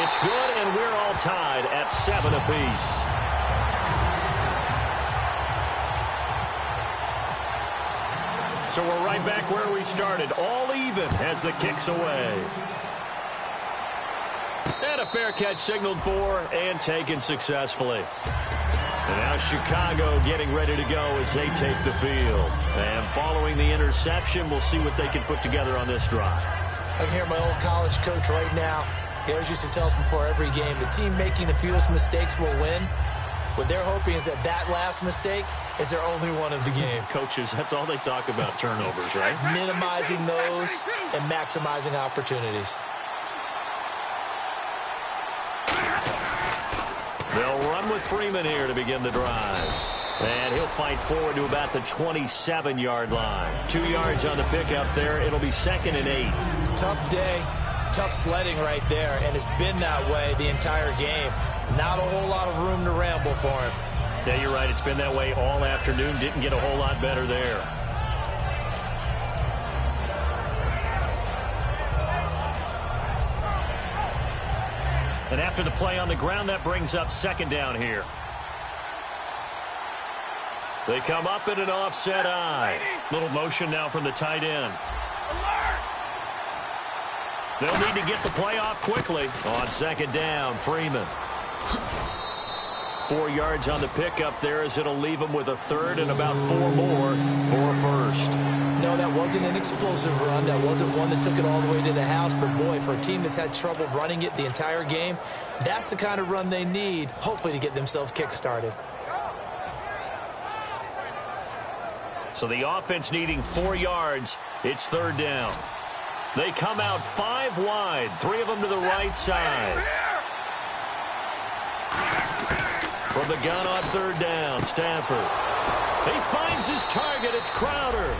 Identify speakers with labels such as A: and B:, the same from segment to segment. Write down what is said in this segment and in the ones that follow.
A: It's good, and we're all tied at 7 apiece. So we're right back where we started, all even as the kick's away. And a fair catch signaled for and taken successfully. And now Chicago getting ready to go as they take the field. And following the interception, we'll see what they can put together on this drive.
B: I can hear my old college coach right now. He always used to tell us before every game, the team making the fewest mistakes will win. What they're hoping is that that last mistake is their only one of the game.
A: Coaches, that's all they talk about, turnovers, right?
B: Minimizing those and maximizing opportunities.
A: They'll run with Freeman here to begin the drive. And he'll fight forward to about the 27-yard line. 2 yards on the pickup there. It'll be 2nd and 8.
B: Tough day, tough sledding right there, and it's been that way the entire game. Not a whole lot of room to ramble for him.
A: Yeah, you're right. It's been that way all afternoon. Didn't get a whole lot better there. And after the play on the ground, that brings up 2nd down here. They come up in an offset eye. Little motion now from the tight end. They'll need to get the play off quickly. On 2nd down, Freeman. 4 yards on the pickup there as it'll leave them with a 3rd and about 4 more for a 1st.
B: No, that wasn't an explosive run. That wasn't one that took it all the way to the house. But, boy, for a team that's had trouble running it the entire game, that's the kind of run they need, hopefully, to get themselves kick-started.
A: So the offense needing 4 yards. It's 3rd down. They come out 5 wide, 3 of them to the right side. From the gun on 3rd down, Stafford. He finds his target. It's Crowder.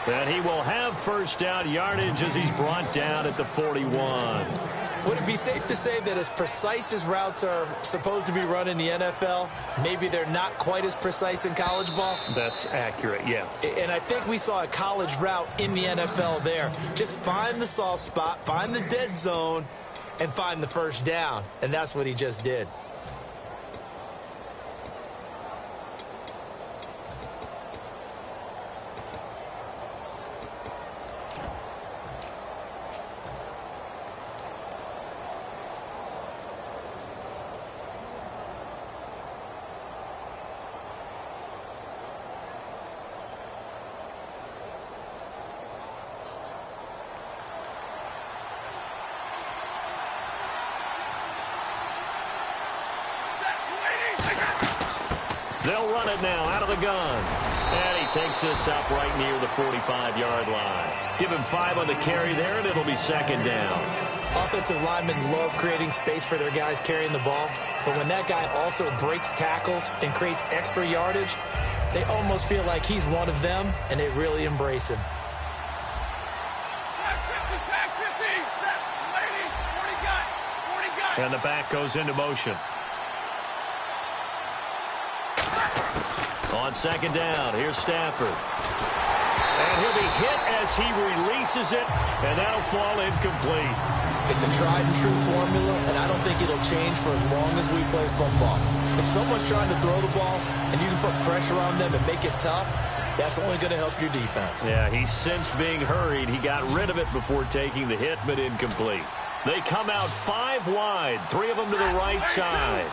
A: And he will have 1st down yardage as he's brought down at the 41.
B: Would it be safe to say that as precise as routes are supposed to be run in the NFL, maybe they're not quite as precise in college ball?
A: That's accurate, yeah.
B: And I think we saw a college route in the NFL there. Just find the soft spot, find the dead zone, and find the 1st down. And that's what he just did.
A: They'll run it now out of the gun. And he takes this up right near the 45-yard line. Give him 5 on the carry there, and it'll be 2nd down.
B: Offensive linemen love creating space for their guys carrying the ball. But when that guy also breaks tackles and creates extra yardage, they almost feel like he's one of them, and they really embrace him.
A: And the back goes into motion. On 2nd down, here's Stafford. And he'll be hit as he releases it, and that'll fall incomplete.
B: It's a tried-and-true formula, and I don't think it'll change for as long as we play football. If someone's trying to throw the ball, and you can put pressure on them and make it tough, that's only going to help your defense.
A: Yeah, he's since being hurried. He got rid of it before taking the hit, but incomplete. They come out 5 wide, 3 of them to the right side.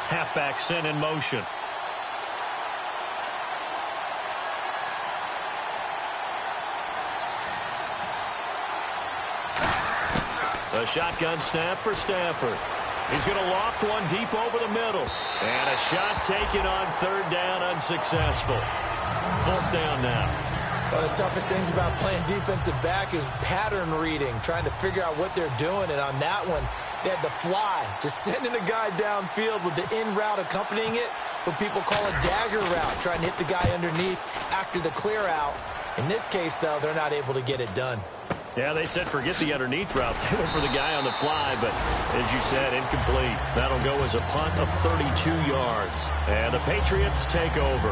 A: Halfback sent in motion. A shotgun snap for Stafford. He's going to loft one deep over the middle. And a shot taken on 3rd down, unsuccessful. 4th down now.
B: One of the toughest things about playing defensive back is pattern reading, trying to figure out what they're doing. And on that one, they had the fly, just sending a guy downfield with the in route accompanying it, what people call a dagger route, trying to hit the guy underneath after the clear out. In this case, though, they're not able to get it done.
A: Yeah, they said forget the underneath route. They went for the guy on the fly, but as you said, incomplete. That'll go as a punt of 32 yards. And the Patriots take over.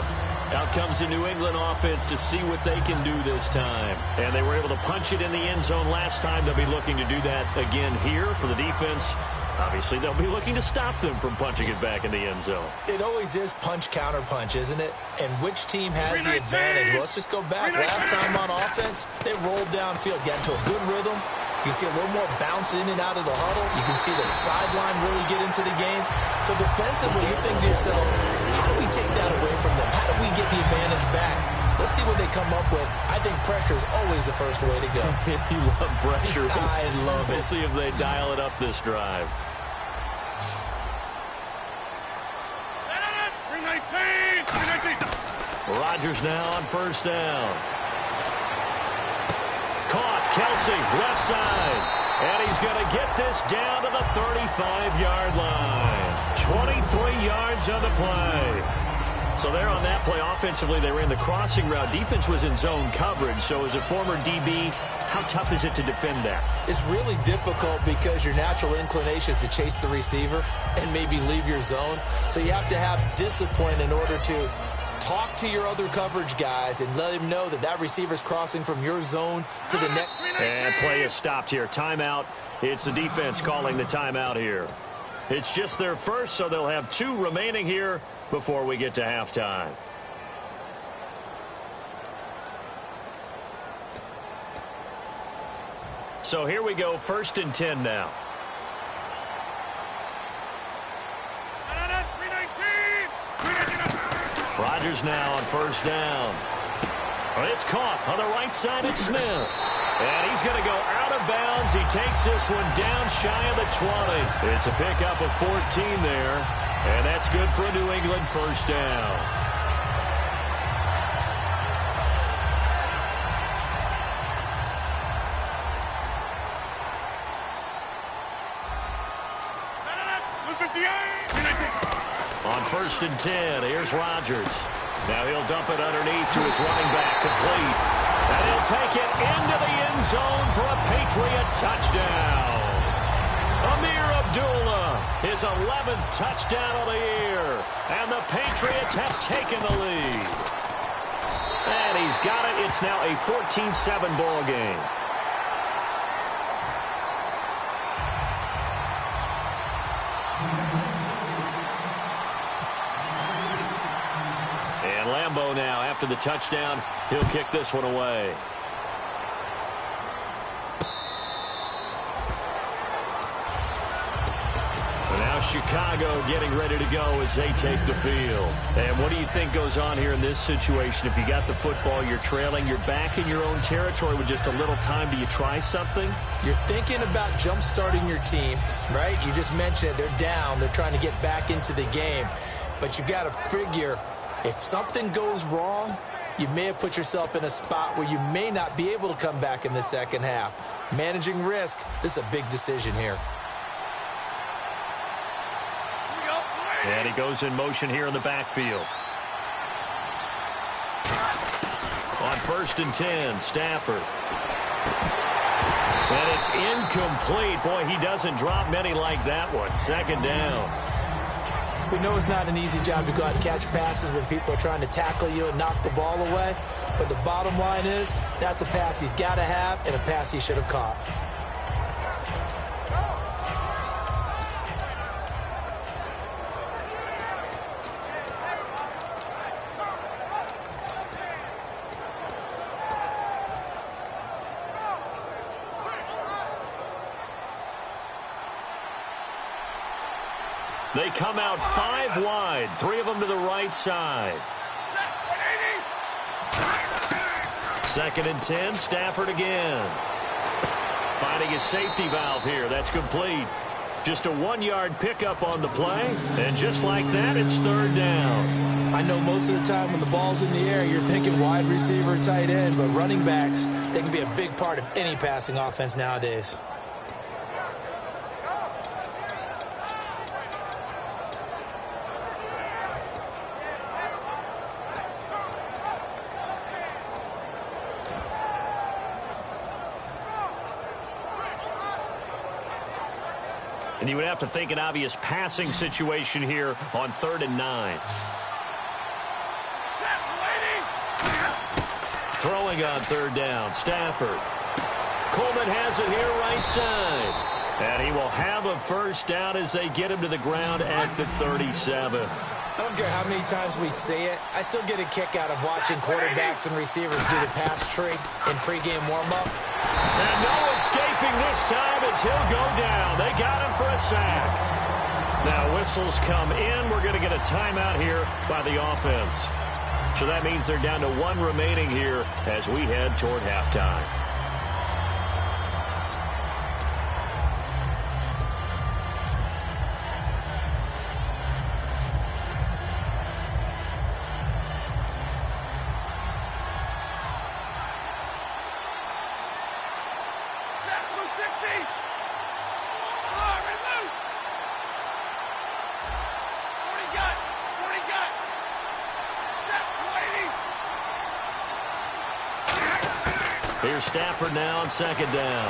A: Out comes the New England offense to see what they can do this time. And they were able to punch it in the end zone last time. They'll be looking to do that again here for the defense. Obviously, they'll be looking to stop them from punching it back in the end zone.
B: It always is punch-counter-punch, isn't it? And which team has the advantage? Well, let's just go back. Last time on offense, they rolled downfield, got into a good rhythm. You can see a little more bounce in and out of the huddle. You can see the sideline really get into the game. So defensively, you're thinking to yourself, how do we take that away from them? How do we get the advantage back? Let's see what they come up with. I think pressure is always the first way to go.
A: You love pressure.
B: I love it.
A: We'll see if they dial it up this drive. Rodgers now on first down. Caught. Kelsey, left side. And he's going to get this down to the 35-yard line. 23 yards on the play. So there on that play, offensively, they ran the crossing route. Defense was in zone coverage. So as a former DB, how tough is it to defend that?
B: It's really difficult because your natural inclination is to chase the receiver and maybe leave your zone. So you have to have discipline in order to talk to your other coverage guys and let them know that that receiver's crossing from your zone to the next.
A: And play is stopped here. Timeout. It's the defense calling the timeout here. It's just their first, so they'll have 2 remaining here before we get to halftime. So here we go, 1st and 10 now. Rodgers now on first down. It's caught on the right side. It's Smith. And he's going to go out of bounds. He takes this one down shy of the 20. It's a pickup of 14 there. And that's good for a New England first down. On 1st and 10, here's Rodgers. Now he'll dump it underneath to his running back, complete. And he'll take it into the end zone for a Patriot touchdown. Amir Abdullah, his 11th touchdown of the year. And the Patriots have taken the lead. And he's got it. It's now a 14-7 ball game. And Lambeau now, after the touchdown, he'll kick this one away. And now Chicago getting ready to go as they take the field. And what do you think goes on here in this situation? If you got the football, you're trailing, you're back in your own territory with just a little time. Do you try something?
B: You're thinking about jump-starting your team, right? You just mentioned it. They're down. They're trying to get back into the game. But you got to figure, if something goes wrong, you may have put yourself in a spot where you may not be able to come back in the second half. Managing risk, this is a big decision here.
A: And he goes in motion here in the backfield. On 1st and 10, Stafford. And it's incomplete. Boy, he doesn't drop many like that one. 2nd down.
B: We know it's not an easy job to go out and catch passes when people are trying to tackle you and knock the ball away. But the bottom line is, that's a pass he's got to have and a pass he should have caught.
A: They come out 5 wide, 3 of them to the right side. 2nd and 10, Stafford again. Finding his safety valve here. That's complete. Just a 1-yard pickup on the play. And just like that, it's 3rd down.
B: I know most of the time when the ball's in the air, you're thinking wide receiver, tight end. But running backs, they can be a big part of any passing offense nowadays.
A: And you would have to think an obvious passing situation here on 3rd and 9. Throwing on third down, Stafford. Coleman has it here right side. And he will have a first down as they get him to the ground at the 37.
B: I don't care how many times we say it, I still get a kick out of watching quarterbacks and receivers do the pass tree in pregame warm-up.
A: And no escaping this time as he'll go down. They got him for a sack. Now whistles come in. We're going to get a timeout here by the offense. So that means they're down to one remaining here as we head toward halftime. Here's Stafford now on second down.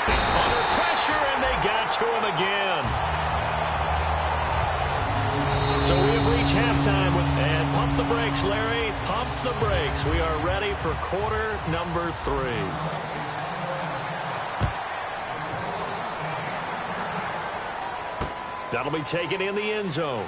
A: Under pressure, and they got to him again. So we have reached halftime and pump the brakes, Larry. Pump the brakes. We are ready for quarter number 3. That'll be taken in the end zone.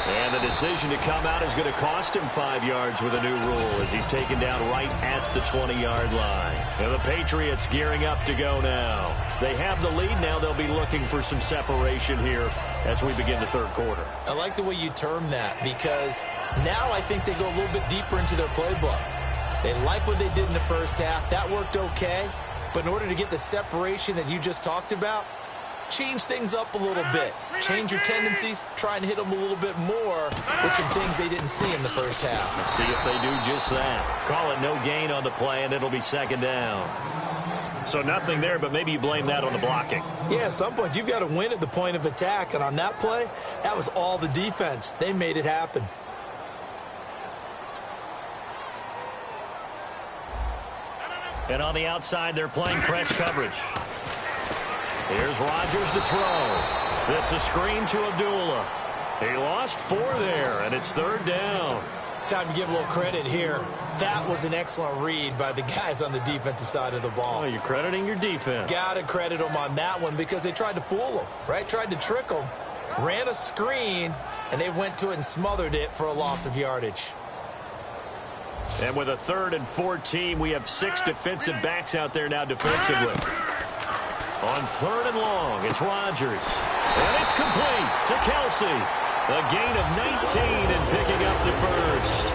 A: And the decision to come out is going to cost him 5 yards with a new rule as he's taken down right at the 20-yard line. And the Patriots gearing up to go now. They have the lead. Now they'll be looking for some separation here as we begin the third quarter.
B: I like the way you term that because now I think they go a little bit deeper into their playbook. They like what they did in the first half. That worked okay. But in order to get the separation that you just talked about, change things up a little bit. Change your tendencies. Try and hit them a little bit more with some things they didn't see in the first half.
A: Let's see if they do just that. Call it no gain on the play, and it'll be second down. So nothing there, but maybe you blame that on the blocking.
B: Yeah, at some point, you've got to win at the point of attack. And on that play, that was all the defense. They made it happen.
A: And on the outside, they're playing press coverage. Here's Rodgers to throw. This is screen to Abdullah. He lost 4 there, and it's third down.
B: Time to give a little credit here. That was an excellent read by the guys on the defensive side of the ball.
A: Oh, you're crediting your defense.
B: Got to credit them on that one because they tried to fool them, right? Tried to trick them. Ran a screen, and they went to it and smothered it for a loss of yardage.
A: And with a 3rd and 14, we have 6 defensive backs out there now defensively. On 3rd and long, it's Rodgers. And it's complete to Kelsey. A gain of 19 and picking up the first.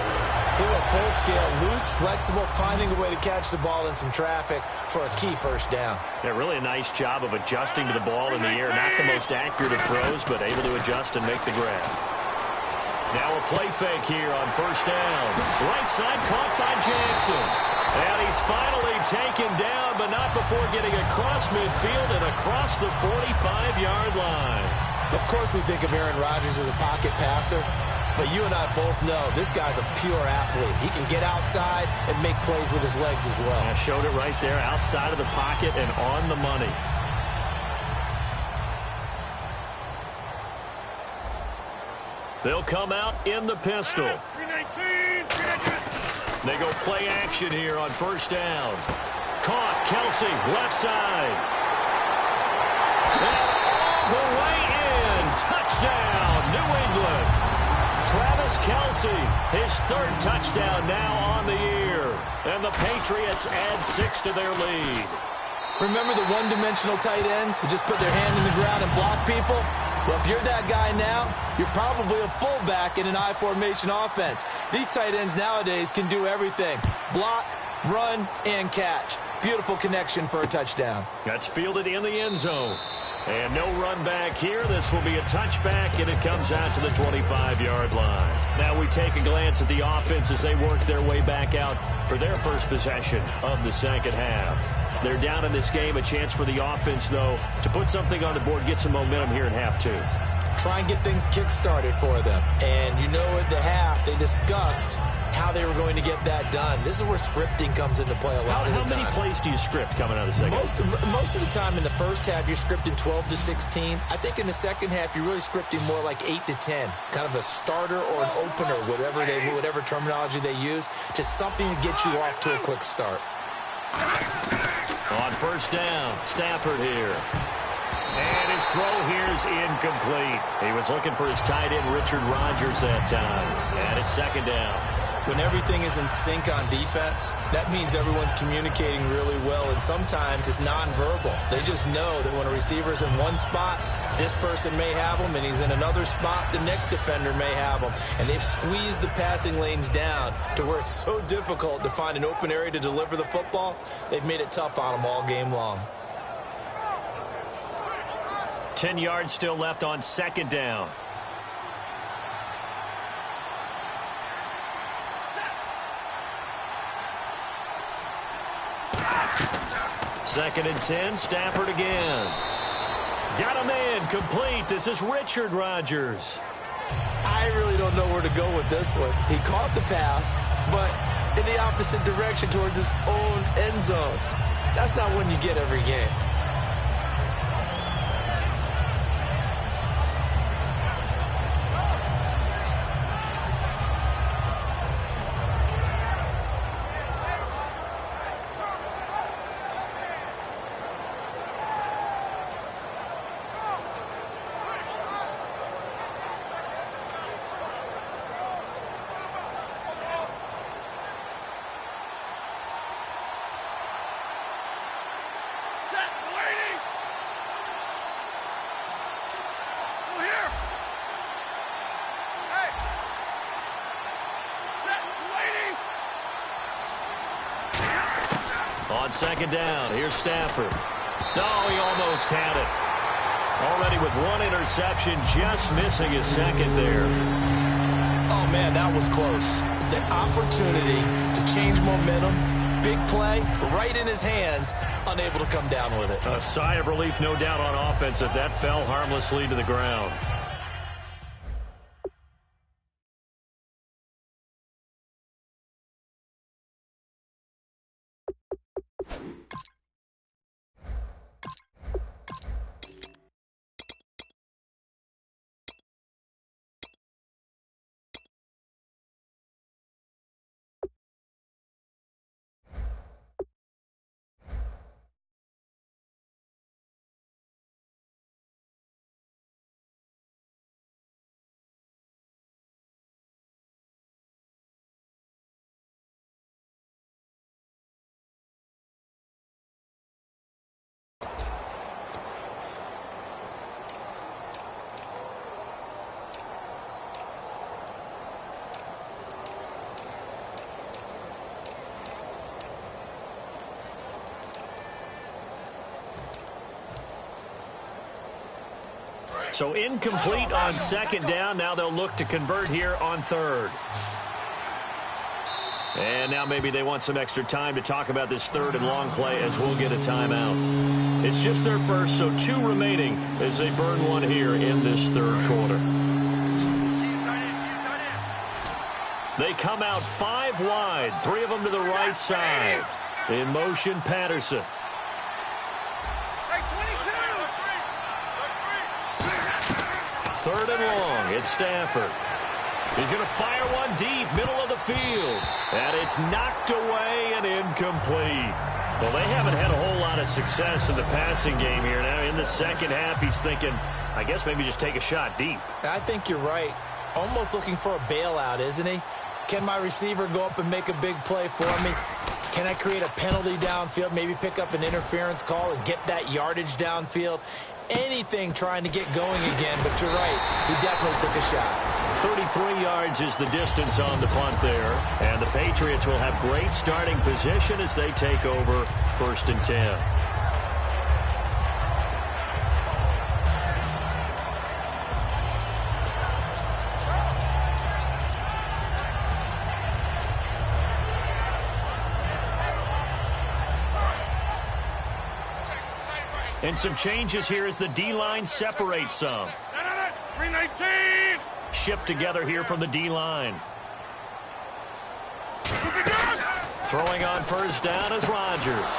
B: They were full scale, loose, flexible, finding a way to catch the ball in some traffic for a key first down.
A: Yeah, really a nice job of adjusting to the ball in the air. Not the most accurate of throws, but able to adjust and make the grab. Now a play fake here on first down. Right side caught by Jackson. And he's finally taken down, but not before getting across midfield and across the 45-yard line.
B: Of course we think of Aaron Rodgers as a pocket passer, but you and I both know this guy's a pure athlete. He can get outside and make plays with his legs as well.
A: I showed it right there, outside of the pocket and on the money. They'll come out in the pistol. They go play action here on first down. Caught, Kelsey, left side. And all the way in. Touchdown, New England. Travis Kelsey, his 3rd touchdown now on the year. And the Patriots add 6 to their lead.
B: Remember the one-dimensional tight ends who just put their hand in the ground and block people? Well, if you're that guy now, you're probably a fullback in an I-formation offense. These tight ends nowadays can do everything. Block, run, and catch. Beautiful connection for a touchdown.
A: That's fielded in the end zone. And no run back here. This will be a touchback, and it comes out to the 25-yard line. Now we take a glance at the offense as they work their way back out for their first possession of the second half. They're down in this game. A chance for the offense, though, to put something on the board, get some momentum here in half 2.
B: try and get things kick-started for them. And you know at the half, they discussed how they were going to get that done. This is where scripting comes into play a lot of the time.
A: How many plays do you script coming out of the second?
B: Most of the time in the first half, you're scripting 12 to 16. I think in the second half, you're really scripting more like 8 to 10. Kind of a starter or an opener, whatever terminology they use. Just something to get you off to a quick start.
A: On first down, Stafford here. And his throw here is incomplete. He was looking for his tight end, Richard Rodgers, that time. And it's second down.
B: When everything is in sync on defense, that means everyone's communicating really well, and sometimes it's nonverbal. They just know that when a receiver's in one spot, this person may have him, and he's in another spot, the next defender may have him. And they've squeezed the passing lanes down to where it's so difficult to find an open area to deliver the football. They've made it tough on them all game long.
A: 10 yards still left on second down. Second and 10, Stafford again. Got a man complete. This is Richard Rodgers.
B: I really don't know where to go with this one. He caught the pass, but in the opposite direction towards his own end zone. That's not one you get every game.
A: On second down, here's Stafford. No, he almost had it. Already with one interception, just missing his second there.
B: Oh, man, that was close. The opportunity to change momentum, big play, right in his hands, unable to come down with it.
A: A sigh of relief, no doubt, on offense if that fell harmlessly to the ground. So incomplete on second down. Now they'll look to convert here on third. And now maybe they want some extra time to talk about this third and long play as we'll get a timeout. It's just their first, so 2 remaining as they burn one here in this third quarter. They come out 5 wide, 3 of them to the right side. In motion, Patterson. Third and long, it's Stafford. He's going to fire one deep, middle of the field. And it's knocked away and incomplete. Well, they haven't had a whole lot of success in the passing game here. Now, in the second half, he's thinking, I guess maybe just take a shot deep.
B: I think you're right. Almost looking for a bailout, isn't he? Can my receiver go up and make a big play for me? Can I create a penalty downfield, maybe pick up an interference call and get that yardage downfield? Anything trying to get going again, but you're right. He definitely took a shot.
A: 33 yards is the distance on the punt there. And the Patriots will have great starting position as they take over first and 10. And some changes here as the D-line separates some.
C: 319.
A: Shift together here from the D-line. Throwing on first down is Rodgers.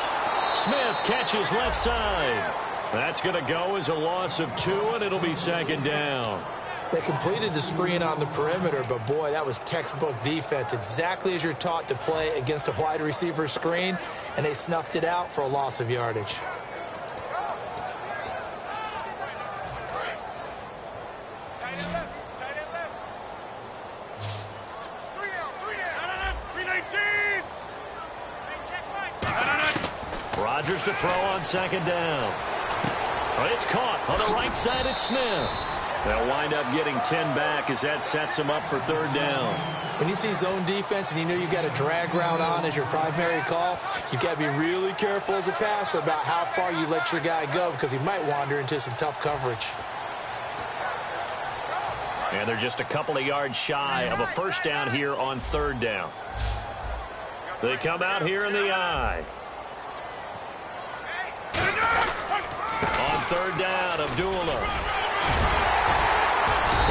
A: Smith catches left side. That's going to go as a loss of 2, and it'll be second down.
B: They completed the screen on the perimeter, but, boy, that was textbook defense. Exactly as you're taught to play against a wide receiver screen, and they snuffed it out for a loss of yardage.
A: Rodgers to throw on second down. It's caught on the right side at Smith. They'll wind up getting 10 back as that sets them up for third down.
B: When you see zone defense and you know you've got a drag route on as your primary call, you've got to be really careful as a passer about how far you let your guy go because he might wander into some tough coverage.
A: And they're just a couple of yards shy of a first down here on third down. They come out here in the I. On third down, Abdullah.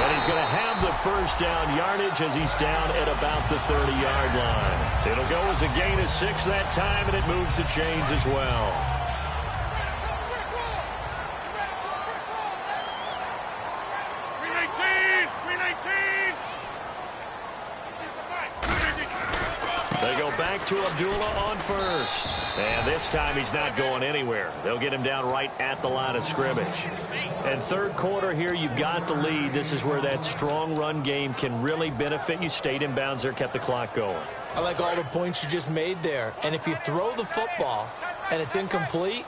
A: And he's going to have the first down yardage as he's down at about the 30-yard line. It'll go as a gain of 6 that time, and it moves the chains as well. They go back to Abdullah on first. And this time he's not going anywhere. They'll get him down right at the line of scrimmage. And third quarter here, you've got the lead. This is where that strong run game can really benefit you. Stayed in bounds there, kept the clock going.
B: I like all the points you just made there. And if you throw the football and it's incomplete,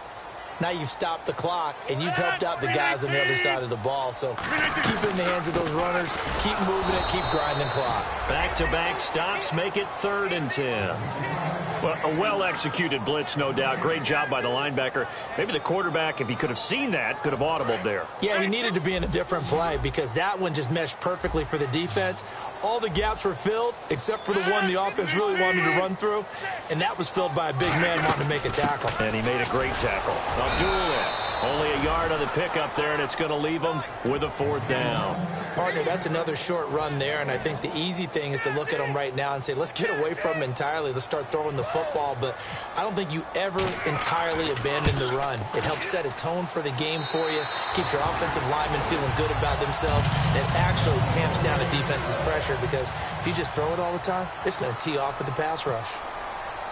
B: now you've stopped the clock and you've helped out the guys on the other side of the ball. So keep it in the hands of those runners. Keep moving it. Keep grinding clock.
A: Back-to-back stops make it 3rd and 10. Well, a well-executed blitz, no doubt. Great job by the linebacker. Maybe the quarterback, if he could have seen that, could have audibled there.
B: Yeah, he needed to be in a different play because that one just meshed perfectly for the defense. All the gaps were filled except for the one the offense really wanted to run through, and that was filled by a big man wanting to make a tackle.
A: And he made a great tackle. Abdullah, only a yard on the pickup there, and it's going to leave him with a 4th down.
B: Partner, that's another short run there, and I think the easy thing is to look at him right now and say, let's get away from him entirely. Let's start throwing the football, but I don't think you ever entirely abandon the run. It helps set a tone for the game for you, keeps your offensive linemen feeling good about themselves, and actually tamps down a defense's pressure because if you just throw it all the time, it's going to tee off with the pass rush.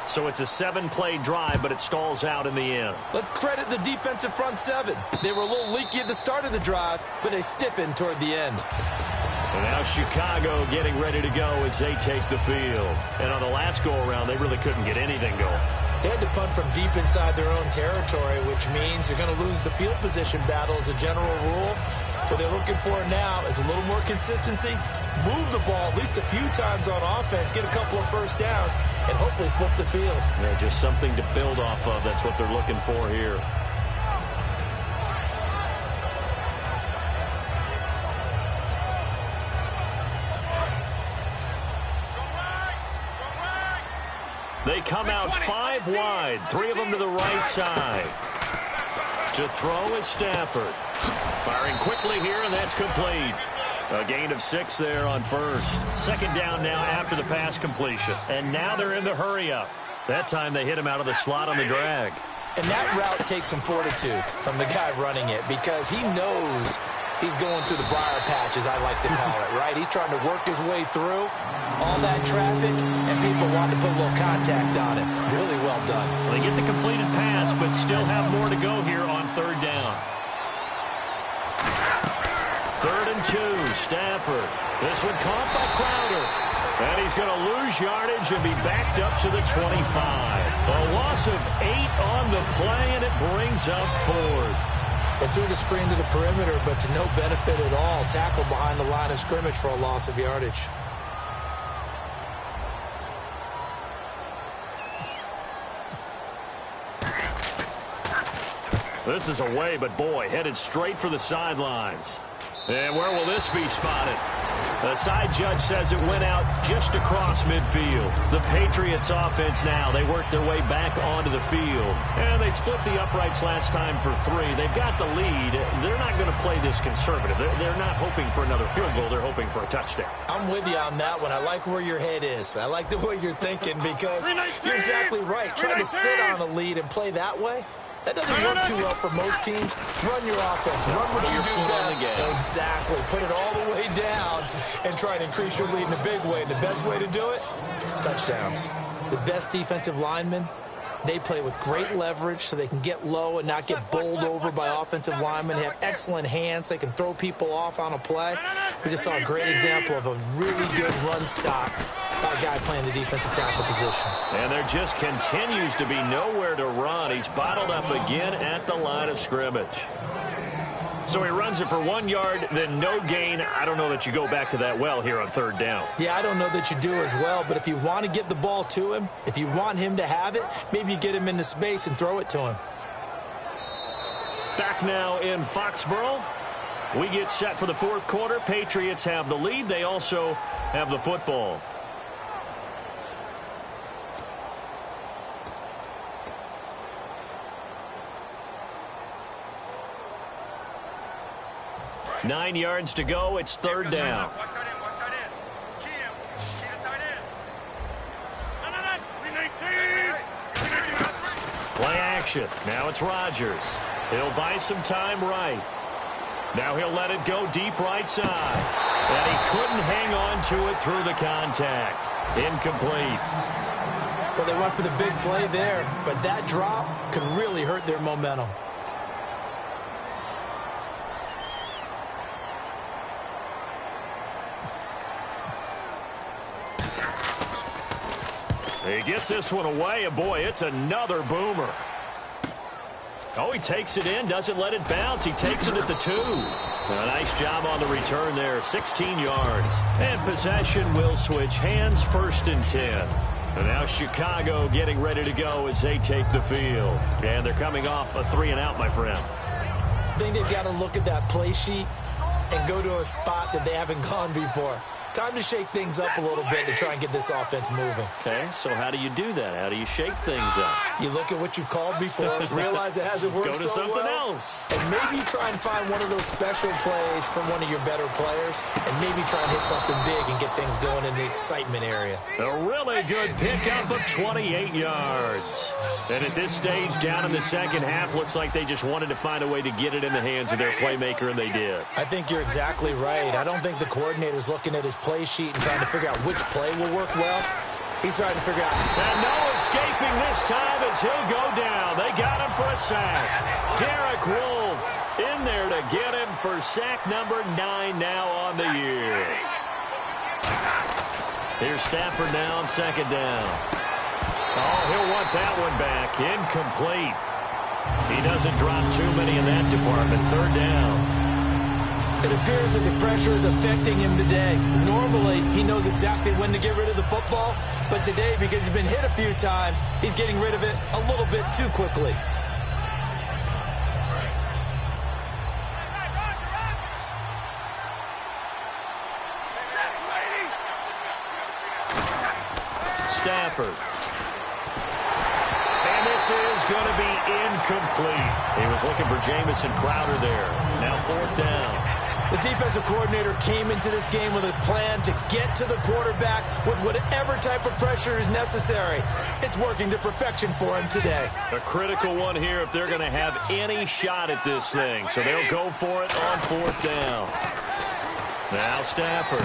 A: So it's a 7-play drive, but it stalls out in the end.
B: Let's credit the defensive front 7. They were a little leaky at the start of the drive, but they stiffened toward the end.
A: And now Chicago getting ready to go as they take the field. And on the last go-around, they really couldn't get anything going.
B: They had to punt from deep inside their own territory, which means you're going to lose the field position battle as a general rule. What they're looking for now is a little more consistency, move the ball at least a few times on offense, get a couple of first downs, and hopefully flip the field.
A: Yeah, just something to build off of. That's what they're looking for here. They come out 5 wide, 3 of them to the right side. To throw is Stafford. Firing quickly here, and that's complete. A gain of 6 there on first. Second down now after the pass completion. And now they're in the hurry-up. That time they hit him out of the slot on the drag.
B: And that route takes some fortitude from the guy running it because he knows he's going through the briar patch, as I like to call it, right? He's trying to work his way through all that traffic, and people want to put a little contact on it. Really well done.
A: Well, they get the completed pass, but still have more to go here on third down. 3rd and 2, Stafford. This one caught by Crowder. And he's going to lose yardage and be backed up to the 25. A loss of 8 on the play, and it brings up 4th.
B: They threw the screen to the perimeter, but to no benefit at all. Tackle behind the line of scrimmage for a loss of yardage.
A: This is away, but boy, headed straight for the sidelines. And where will this be spotted? The side judge says it went out just across midfield. The Patriots offense now, they work their way back onto the field. And they split the uprights last time for 3. They've got the lead. They're not going to play this conservative. They're not hoping for another field goal. They're hoping for a touchdown.
B: I'm with you on that one. I like where your head is. I like the way you're thinking because you're exactly right. Trying to sit on a lead and play that way, that doesn't work too well for most teams. Run your offense. Run what you do best. Exactly. Put it all the way down and try and increase your lead in a big way. And the best way to do it, touchdowns. The best defensive linemen, they play with great leverage so they can get low and not get bowled over by offensive linemen. They have excellent hands. They can throw people off on a play. We just saw a great example of a really good run stop by a guy playing the defensive tackle position.
A: And there just continues to be nowhere to run. He's bottled up again at the line of scrimmage. So he runs it for 1 yard, then no gain. I don't know that you go back to that well here on 3rd down.
B: Yeah, I don't know that you do as well, but if you want to get the ball to him, if you want him to have it, maybe you get him into space and throw it to him.
A: Back now in Foxborough. We get set for the 4th quarter. Patriots have the lead. They also have the football. Nine yards to go. It's 3rd down. Play action. Now it's Rodgers. He'll buy some time right. Now he'll let it go deep right side. And he couldn't hang on to it through the contact. Incomplete.
B: Well, they went for the big play there, but that drop could really hurt their momentum.
A: He gets this one away, and boy, it's another boomer. Oh, he takes it in, doesn't let it bounce. He takes it at the 2. A nice job on the return there, 16 yards. And possession will switch hands, 1st and 10. And now Chicago getting ready to go as they take the field. And they're coming off a 3-and-out, my friend.
B: I think they've got to look at that play sheet and go to a spot that they haven't gone before. Time to shake things up a little bit to try and get this offense moving.
A: Okay, so how do you do that? How do you shake things up?
B: You look at what you've called before, realize it hasn't worked so well.
A: Go to something else.
B: And maybe try and find one of those special plays from one of your better players, and maybe try and hit something big and get things going in the excitement area.
A: A really good pickup of 28 yards. And at this stage, down in the 2nd half, looks like they just wanted to find a way to get it in the hands of their playmaker, and they did.
B: I think you're exactly right. I don't think the coordinator's looking at his play sheet and trying to figure out which play will work well. He's trying to figure out.
A: And no escaping this time as he'll go down. They got him for a sack. Derek Wolfe in there to get him for sack number 9 now on the year. Here's Stafford now on 2nd down. Oh, he'll want that one back. Incomplete. He doesn't drop too many in that department. 3rd down.
B: It appears that the pressure is affecting him today. Normally, he knows exactly when to get rid of the football, but today, because he's been hit a few times, he's getting rid of it a little bit too quickly.
A: Stafford. And this is going to be incomplete. He was looking for Jamison Crowder there. Now 4th down.
B: The defensive coordinator came into this game with a plan to get to the quarterback with whatever type of pressure is necessary. It's working to perfection for him today.
A: A critical one here if they're going to have any shot at this thing. So they'll go for it on 4th down. Now Stafford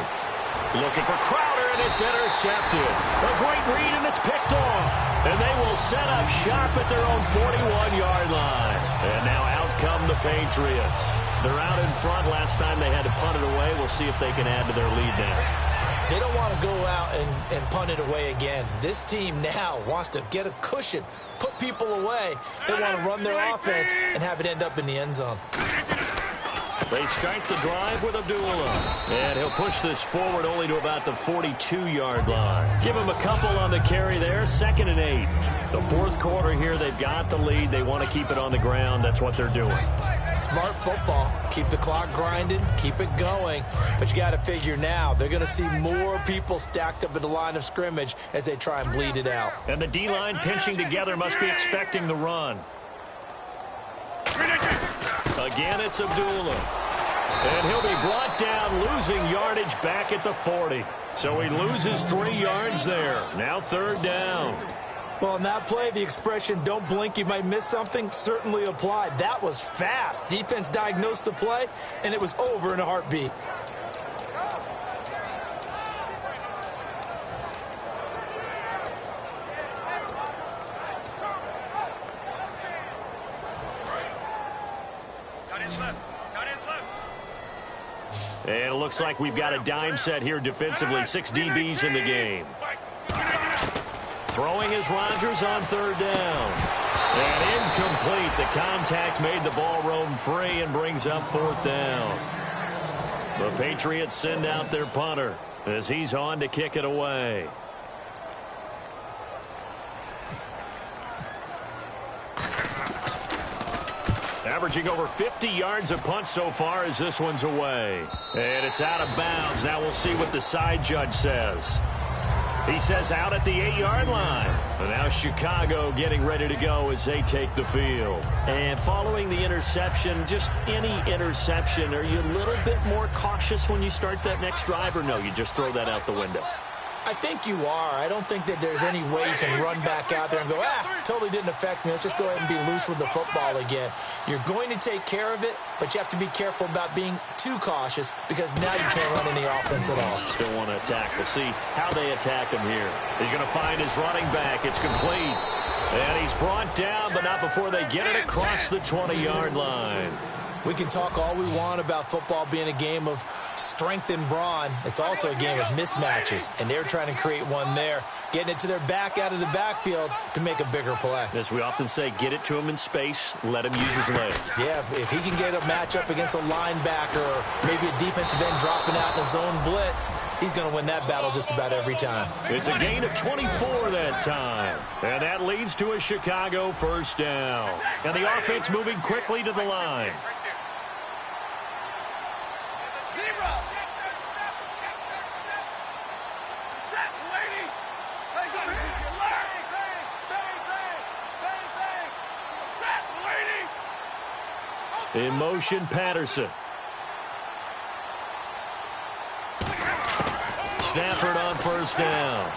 A: looking for Crowder, and it's intercepted. A great read, and it's picked off. And they will set up shop at their own 41-yard line. And now out come the Patriots. They're out in front. Last time they had to punt it away. We'll see if they can add to their lead now.
B: They don't want to go out and punt it away again. This team now wants to get a cushion, put people away. They want to run their offense and have it end up in the end zone.
A: They start the drive with Abdullah. And he'll push this forward only to about the 42-yard line. Give him a couple on the carry there. 2nd and 8. The fourth quarter here, they've got the lead. They want to keep it on the ground. That's what they're doing.
B: Smart football. Keep the clock grinding. Keep it going. But you got to figure now, they're going to see more people stacked up at the line of scrimmage as they try and bleed it out.
A: And the D-line pinching together must be expecting the run. Again, it's Abdullah. And he'll be brought down, losing yardage back at the 40. So he loses 3 yards there. Now 3rd down.
B: Well, on that play, the expression, don't blink, you might miss something, certainly applied. That was fast. Defense diagnosed the play, and it was over in a heartbeat.
A: And it looks like we've got a dime set here defensively. 6 DBs in the game. Throwing is Rodgers on 3rd down. And incomplete. The contact made the ball roam free and brings up 4th down. The Patriots send out their punter as he's on to kick it away. Averaging over 50 yards a punt so far as this one's away. And it's out of bounds. Now we'll see what the side judge says. He says out at the 8-yard line. And now Chicago getting ready to go as they take the field. And following the interception, just any interception, are you a little bit more cautious when you start that next drive, or no, you just throw that out the window?
B: I think you are. I don't think that there's any way you can run back out there and go, totally didn't affect me. Let's just go ahead and be loose with the football again. You're going to take care of it, but you have to be careful about being too cautious because now you can't run any offense at all.
A: Still want to attack. We'll see how they attack him here. He's going to find his running back. It's complete. And he's brought down, but not before they get it across the 20-yard line.
B: We can talk all we want about football being a game of strength and brawn. It's also a game of mismatches, and they're trying to create one there, getting it to their back out of the backfield to make a bigger play.
A: As we often say, get it to him in space, let him use his leg.
B: Yeah, if he can get a matchup against a linebacker or maybe a defensive end dropping out in a zone blitz, he's going to win that battle just about every time.
A: It's a gain of 24 that time, and that leads to a Chicago 1st down. And the offense moving quickly to the line. In motion, Patterson. Stafford on 1st down.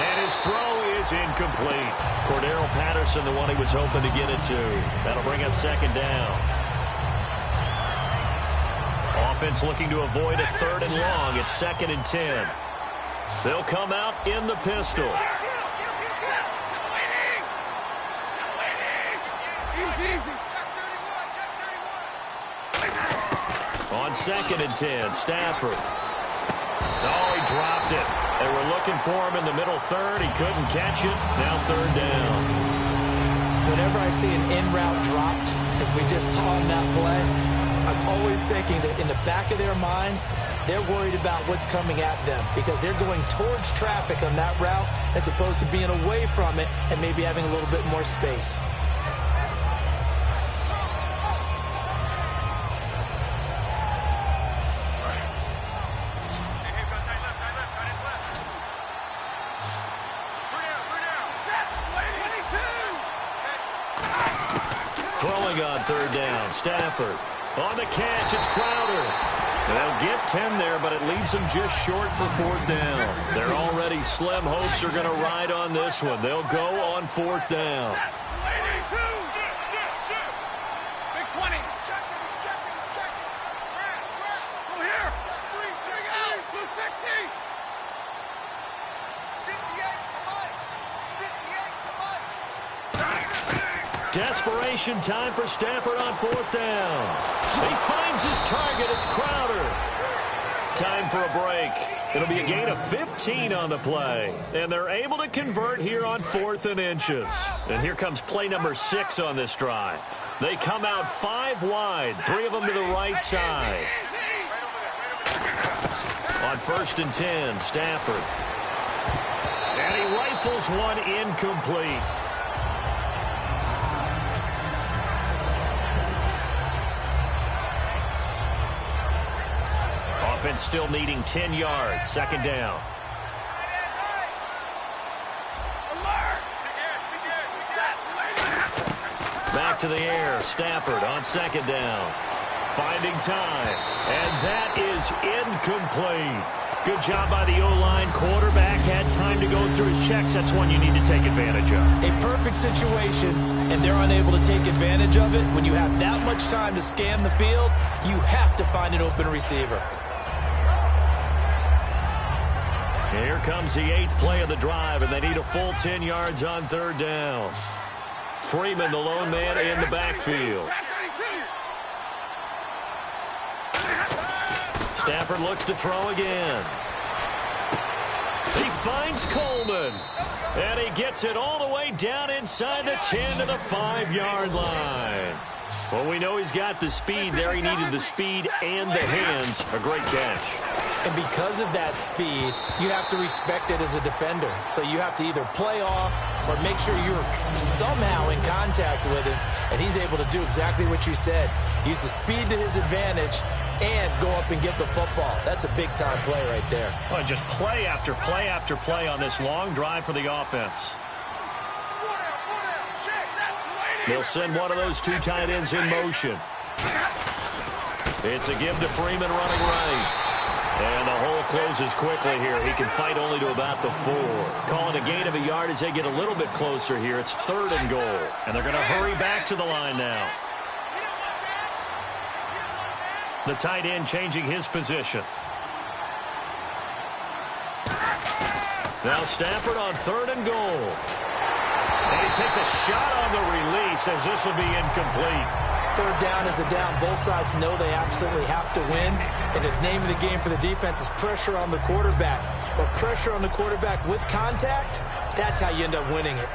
A: And his throw is incomplete. Cordero Patterson, the one he was hoping to get it to. That'll bring up 2nd down. Offense looking to avoid a 3rd and long. It's 2nd and 10. They'll come out in the pistol. On 2nd and 10, Stafford. Oh, he dropped it. They were looking for him in the middle 3rd. He couldn't catch it. Now 3rd down.
B: Whenever I see an in-route dropped, as we just saw in that play, I'm always thinking that in the back of their mind, they're worried about what's coming at them because they're going towards traffic on that route as opposed to being away from it and maybe having a little bit more space.
A: Throwing on 3rd down, Stafford. On the catch, it's Crowder. They'll get 10 there, but it leaves them just short for 4th down. Their already slim hopes are going to ride on this one. They'll go on 4th down.
C: Big 20. Go here. 260.
A: Desperation time for Stafford on 4th down. He finds his target. It's Crowder. Time for a break. It'll be a gain of 15 on the play. And they're able to convert here on 4th and inches. And here comes play number 6 on this drive. They come out 5 wide, 3 of them to the right side. On 1st and 10, Stafford. And he rifles one incomplete. Offense still needing 10 yards. 2nd down. Back to the air. Stafford on 2nd down. Finding time. And that is incomplete. Good job by the O-line. Quarterback had time to go through his checks. That's one you need to take advantage of.
B: A perfect situation, and they're unable to take advantage of it. When you have that much time to scan the field, you have to find an open receiver.
A: Here comes the 8th play of the drive, and they need a full 10 yards on 3rd down. Freeman, the lone man in the backfield. Stafford looks to throw again. He finds Coleman. And he gets it all the way down inside the 10 to the 5-yard line. Well, we know he's got the speed there. He needed the speed and the hands. A great catch.
B: And because of that speed, you have to respect it as a defender. So you have to either play off or make sure you're somehow in contact with him. And he's able to do exactly what you said. Use the speed to his advantage and go up and get the football. That's a big-time play right there.
A: Well, just play after play after play on this long drive for the offense. They'll send one of those 2 tight ends in motion. It's a give to Freeman running right. And the hole closes quickly here. He can fight only to about the 4. Calling a gain of a yard as they get a little bit closer here. It's 3rd and goal. And they're going to hurry back to the line now. The tight end changing his position. Now Stafford on 3rd and goal. And he takes a shot on the release as this will be incomplete.
B: 3rd down is the down. Both sides know they absolutely have to win. And the name of the game for the defense is pressure on the quarterback. But pressure on the quarterback with contact, that's how you end up winning it.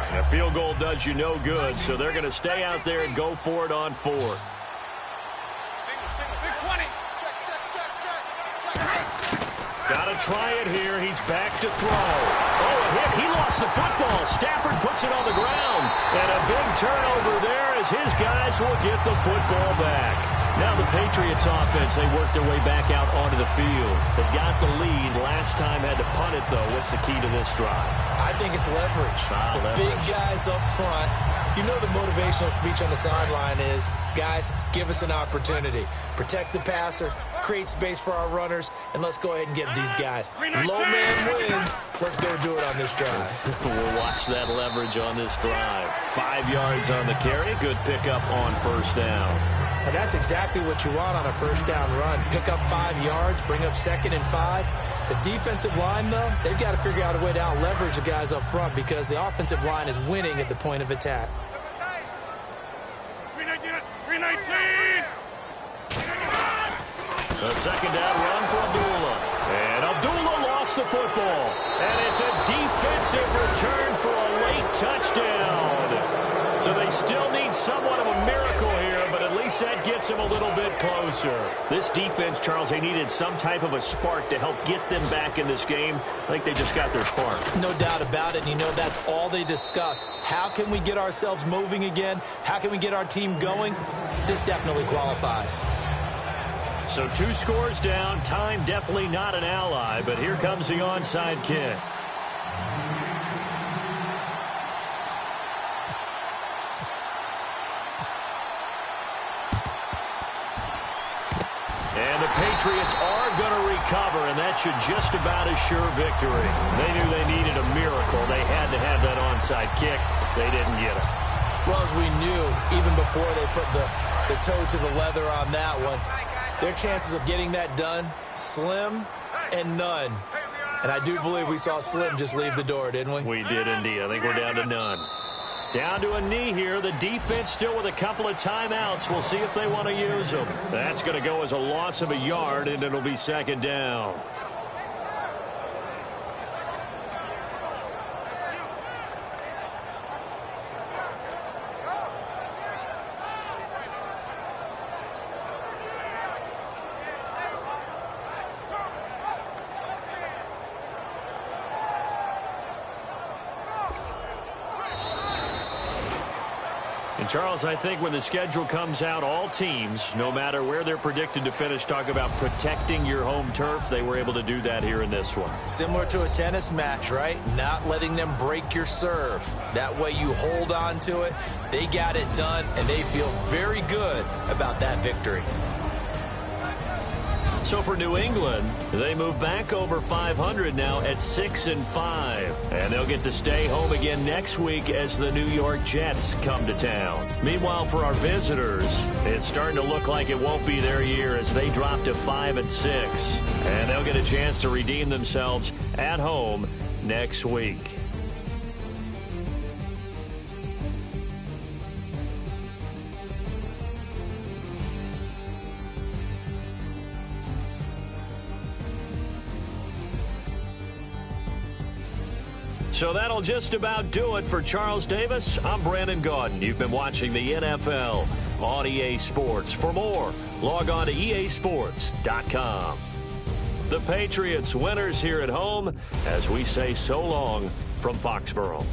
A: A field goal does you no good, so they're going to stay out there and go for it on 4th. Got to try it here. He's back to throw. Oh, a hit. He lost the football. Stafford puts it on the ground. And a big turnover there as his guys will get the football back. Now the Patriots offense, they work their way back out onto the field. They've got the lead. Last time had to punt it, though. What's the key to this drive?
B: I think it's leverage.
A: Leverage.
B: Big guys up front. You know the motivational speech on the sideline is, guys, give us an opportunity. Protect the passer, create space for our runners, and let's go ahead and get these guys. Low man wins. Let's go do it on this drive.
A: We'll watch that leverage on this drive. 5 yards on the carry. Good pickup on 1st down.
B: And that's exactly what you want on a 1st down run. Pick up 5 yards, bring up 2nd and 5. The defensive line, though, they've got to figure out a way to out-leverage the guys up front because the offensive line is winning at the point of attack.
C: 319!
A: A 2nd down run for Abdullah. And Abdullah lost the football. And it's a defensive return for a late touchdown. So they still need somewhat of a miracle here, but at least that gets them a little bit closer. This defense, Charles, they needed some type of a spark to help get them back in this game. I think they just got their spark.
B: No doubt about it. You know, that's all they discussed. How can we get ourselves moving again? How can we get our team going? This definitely qualifies.
A: So 2 scores down. Time definitely not an ally, but here comes the onside kick. And the Patriots are going to recover, and that should just about assure victory. They knew they needed a miracle. They had to have that onside kick. They didn't get it.
B: Well, as we knew, even before they put the toe to the leather on that one, their chances of getting that done, slim and none. And I do believe we saw Slim just leave the door, didn't we?
A: We did indeed. I think we're down to none. Down to a knee here. The defense still with a couple of timeouts. We'll see if they want to use them. That's going to go as a loss of a yard, and it'll be second down. And Charles, I think when the schedule comes out, all teams, no matter where they're predicted to finish, talk about protecting your home turf. They were able to do that here in this one.
B: Similar to a tennis match, right? Not letting them break your serve. That way you hold on to it. They got it done, and they feel very good about that victory.
A: So for New England, they move back over 500 now at 6-5. And they'll get to stay home again next week as the New York Jets come to town. Meanwhile, for our visitors, it's starting to look like it won't be their year as they drop to 5-6. And they'll get a chance to redeem themselves at home next week. So that'll just about do it for Charles Davis. I'm Brandon Gaudin. You've been watching the NFL on EA Sports. For more, log on to easports.com. The Patriots winners here at home as we say so long from Foxborough.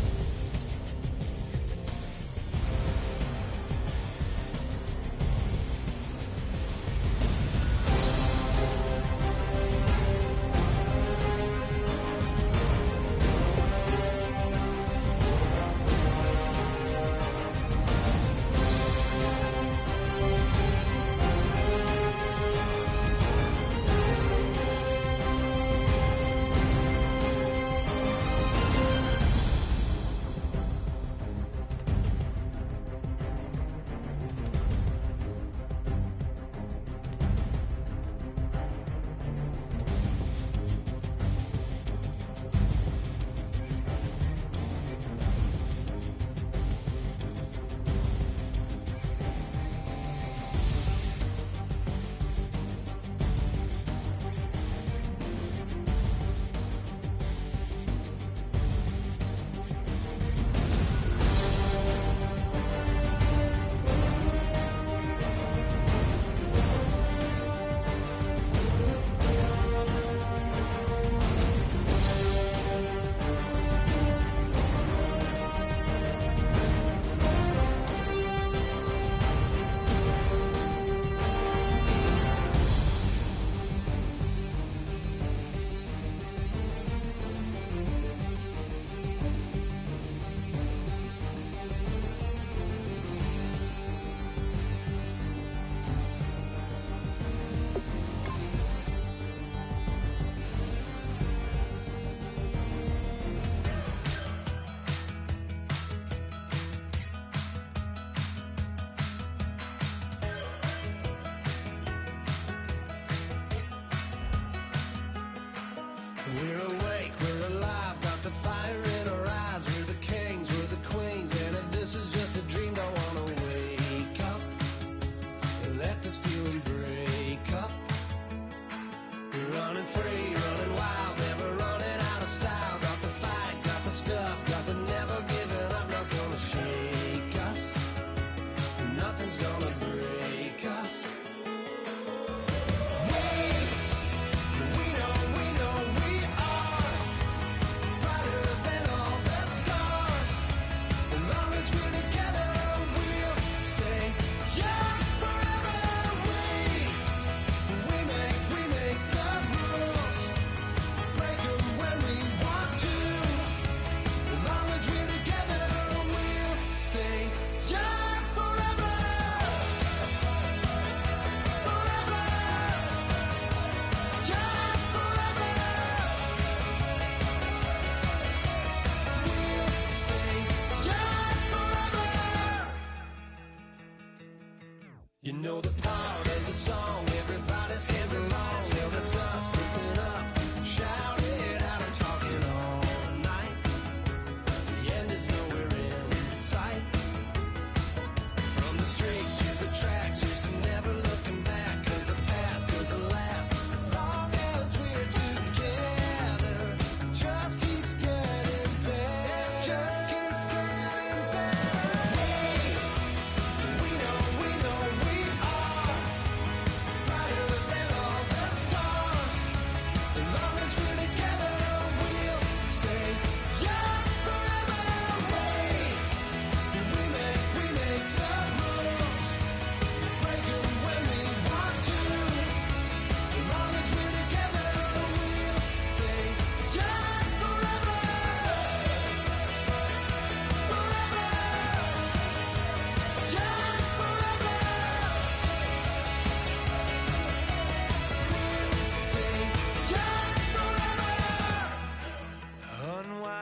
D: We're awake, we're alive, got the fire in our eyes. We're the kings, we're the queens, and if this is just a dream, don't wanna wake up. Let this feeling break up. We're running free, running wild, never running out of style. Got the fight, got the stuff, got the never giving up. Not gonna shake us, nothing's gonna break us. We know we are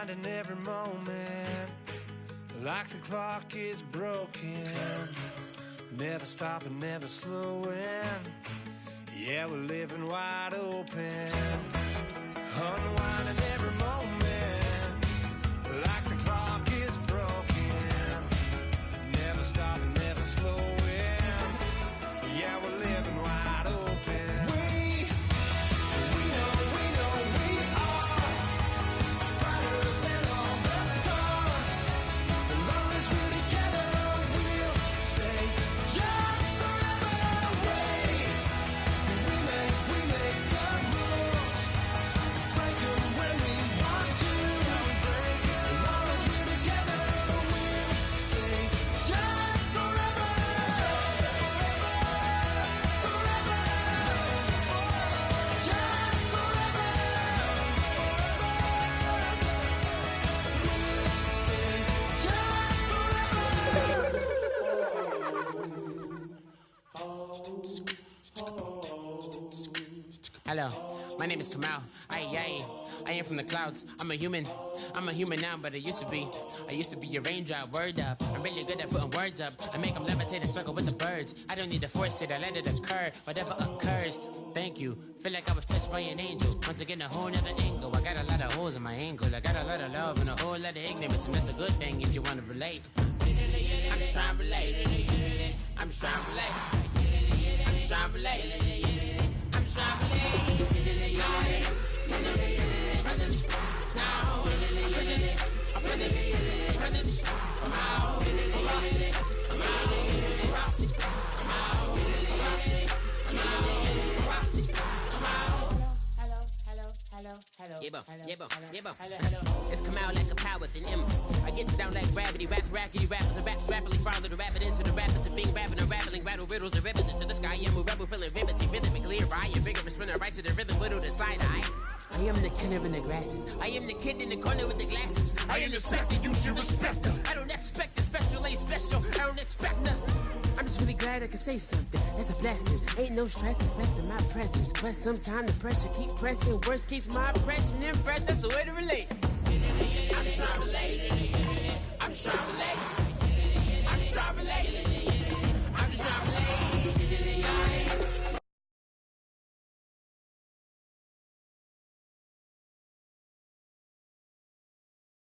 D: unwinding every moment, like the clock is broken. Never stopping, never slowing. Yeah, we're living wide open. Unwinding every moment, like the clock is broken. Never stopping, never slowing. Yeah, we're living wide open. We know we are brighter than all the stars. As long as we're together, we'll stay young forever. We make the rules, break them when we want to. As long as we're together, we'll stay young forever.
E: Hello, my name is Kamal. I am from the clouds. I'm a human now, but I used to be a raindrop. Word up, I'm really good at putting words up. I make them levitate and circle with the birds. I don't need to force it, I let it occur. Whatever occurs, thank you. Feel like I was touched by an angel. Once again, a whole nother angle. I got a lot of holes in my angle. I got a lot of love and a whole lot of ignorance, and that's a good thing if you want to relate. I'm just trying to relate. I'm just trying to relate. I'm just trying to relate. I'm just trying to relate. Presence, now, presence, come out, It's come out like a power with an M. I get down like gravity, rackety rappers and raps rapidly follow the rapid into the rapids of being rapping and rattling, rattle riddles and ribbons into the sky. I'm a rebel feeling riveting, rhythmically right, and vigorous spinner right to the rhythm, widow to side eye. I am the killer in the grasses. I am the kid in the corner with the glasses. I am the specter, you should respect them. I don't expect the special, ain't special. I don't expect nothing. I'm just really glad I can say something. That's a blessing. Ain't no stress affecting my presence. But sometimes the pressure keep pressing. Worst keeps my impression impressed. That's the way to relate. I'm just trying to relate. I'm just trying to relate.